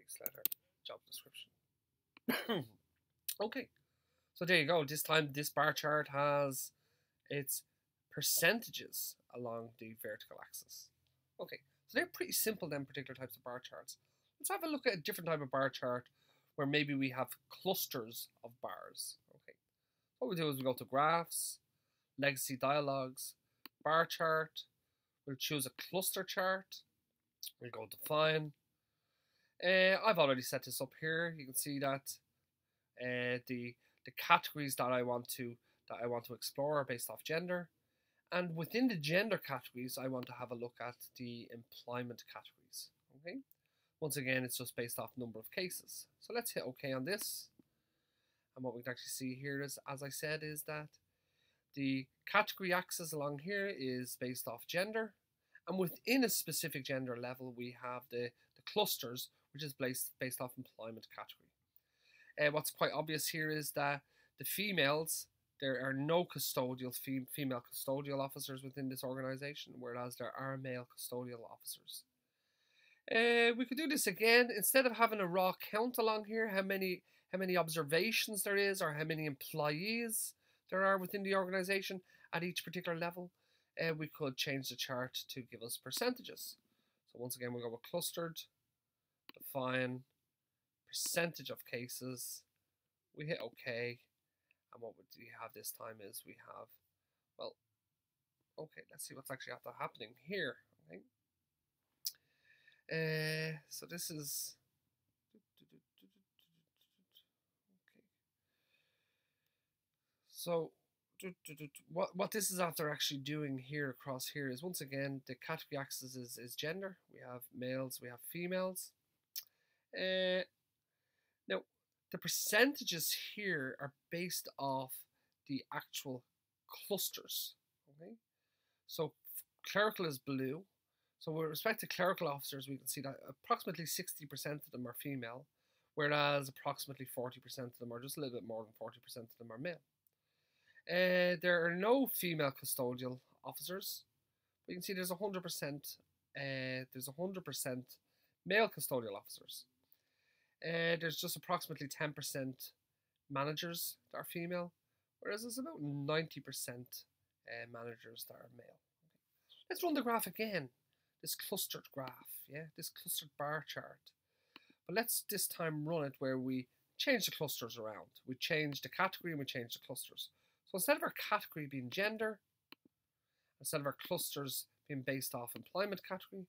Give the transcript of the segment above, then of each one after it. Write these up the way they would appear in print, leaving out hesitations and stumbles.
case letter job description. Okay, so there you go. This time this bar chart has its percentages along the vertical axis. Okay, so they're pretty simple then, particular types of bar charts. Let's have a look at a different type of bar chart where maybe we have clusters of bars. Okay, what we do is we go to graphs, legacy dialogues, bar chart. We'll choose a cluster chart. We'll go define. I've already set this up here. You can see that the categories that I want to explore are based off gender, and within the gender categories, I want to have a look at the employment categories. Okay. Once again, it's just based off number of cases. So let's hit OK on this. And what we can actually see here is, as I said, is that the category axis along here is based off gender. And within a specific gender level, we have the clusters, which is based off employment category. What's quite obvious here is that the females, there are no custodial female custodial officers within this organization, whereas there are male custodial officers. We could do this again. Instead of having a raw count along here, how many observations there is or how many employees there are within the organization at each particular level, we could change the chart to give us percentages. So once again, we'll go with clustered, define, percentage of cases. We hit OK. And what we have this time is we have, well, okay, let's see what's actually happening here. Okay. So this is okay. So what this is after actually doing here across here is, once again, the category axis is gender. We have males, we have females. Now the percentages here are based off the actual clusters. Okay, so clerical is blue. So with respect to clerical officers, we can see that approximately 60% of them are female, whereas approximately 40% of them, or just a little bit more than 40% of them, are male. There are no female custodial officers, but you can see there's 100% male custodial officers. There's just approximately 10% managers that are female, whereas there's about 90% managers that are male. Okay. Let's run the graph again. This clustered graph, this clustered bar chart. But let's this time run it where we change the clusters around. We change the category and we change the clusters. So instead of our category being gender, instead of our clusters being based off employment category,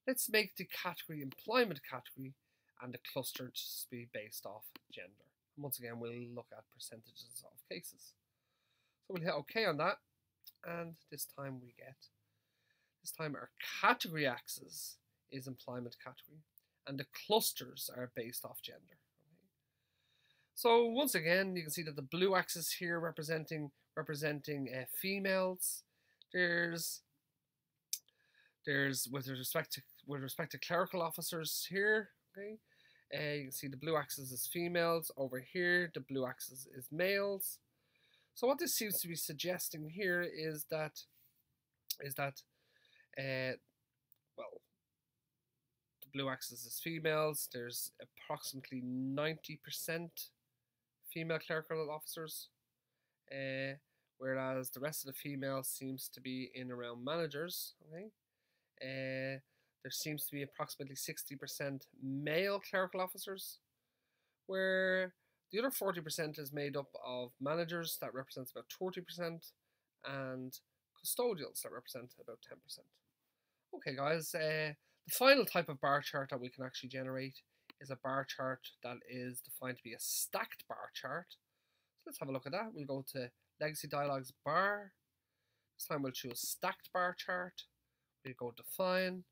let's make the category employment category and the cluster just be based off gender. And once again, we'll look at percentages of cases. So we'll hit OK on that, and this time our category axis is employment category, and the clusters are based off gender. Okay. So once again, you can see that the blue axis here representing females. There's with respect to clerical officers here. Okay, you can see the blue axis is females. Over here, the blue axis is males. So what this seems to be suggesting here is that well, the blue axis is females. There's approximately 90% female clerical officers, whereas the rest of the females seems to be in around managers. Okay, there seems to be approximately 60% male clerical officers, where the other 40% is made up of managers, that represents about 40%, and custodials, that represent about 10%. Okay guys, the final type of bar chart that we can actually generate is a bar chart that is defined to be a stacked bar chart. So let's have a look at that. We'll go to Legacy Dialogues bar. This time we'll choose stacked bar chart. We'll go define.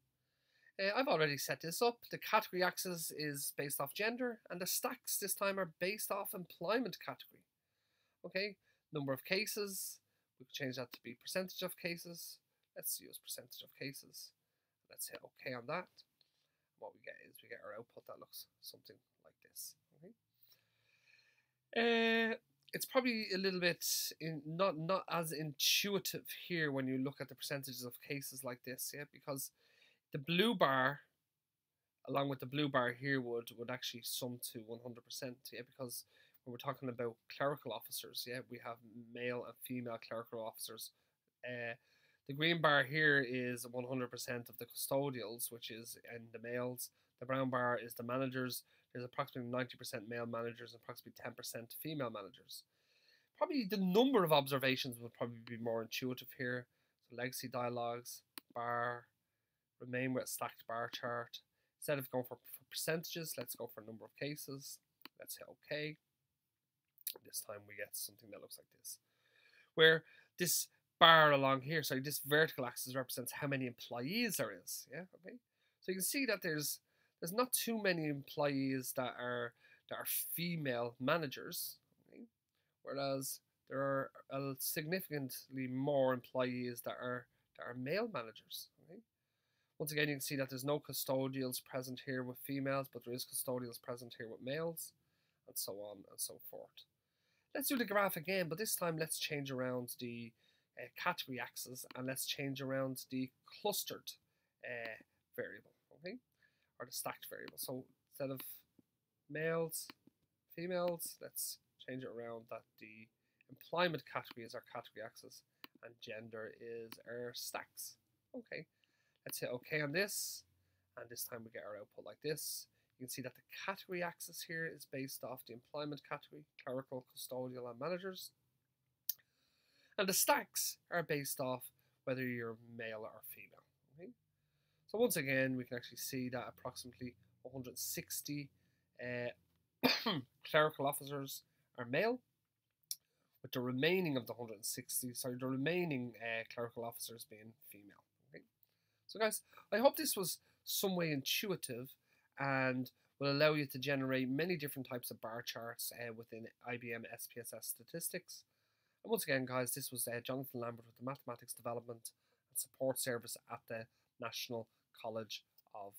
I've already set this up. The category axis is based off gender, and the stacks this time are based off employment category. Okay, number of cases, we can change that to be percentage of cases. Let's use percentage of cases. Let's hit OK on that. What we get is we get our output that looks something like this. Okay. It's probably a little bit not as intuitive here when you look at the percentages of cases like this, because the blue bar along with the blue bar here would actually sum to 100%, yeah, because when we're talking about clerical officers, yeah, we have male and female clerical officers. The green bar here is 100% of the custodials, which is in the males. The brown bar is the managers. There's approximately 90% male managers and approximately 10% female managers. Probably the number of observations would probably be more intuitive here. So legacy dialogues, bar, remain with a stacked bar chart. Instead of going for percentages, let's go for number of cases. Let's hit OK. This time we get something that looks like this, where this bar along here, sorry, this vertical axis represents how many employees there is. Yeah, okay. So you can see that there's not too many employees that are female managers, okay? Whereas there are significantly more employees that are male managers. Okay. Once again, you can see that there's no custodials present here with females, but there is custodials present here with males, and so on and so forth. Let's do the graph again, but this time let's change around the category axis, and let's change around the clustered variable, okay, or the stacked variable. So instead of males, females, let's change it around that the employment category is our category axis and gender is our stacks. Okay, let's hit OK on this, and this time we get our output like this. You can see that the category axis here is based off the employment category, clerical, custodial, and managers. And the stacks are based off whether you're male or female. Okay? So once again, we can actually see that approximately 160 clerical officers are male, with the remaining of the 160, the remaining clerical officers being female. Okay? So guys, I hope this was some way intuitive and will allow you to generate many different types of bar charts within IBM SPSS Statistics. And once again, guys, this was Jonathan Lambert with the Mathematics Development and Support Service at the National College of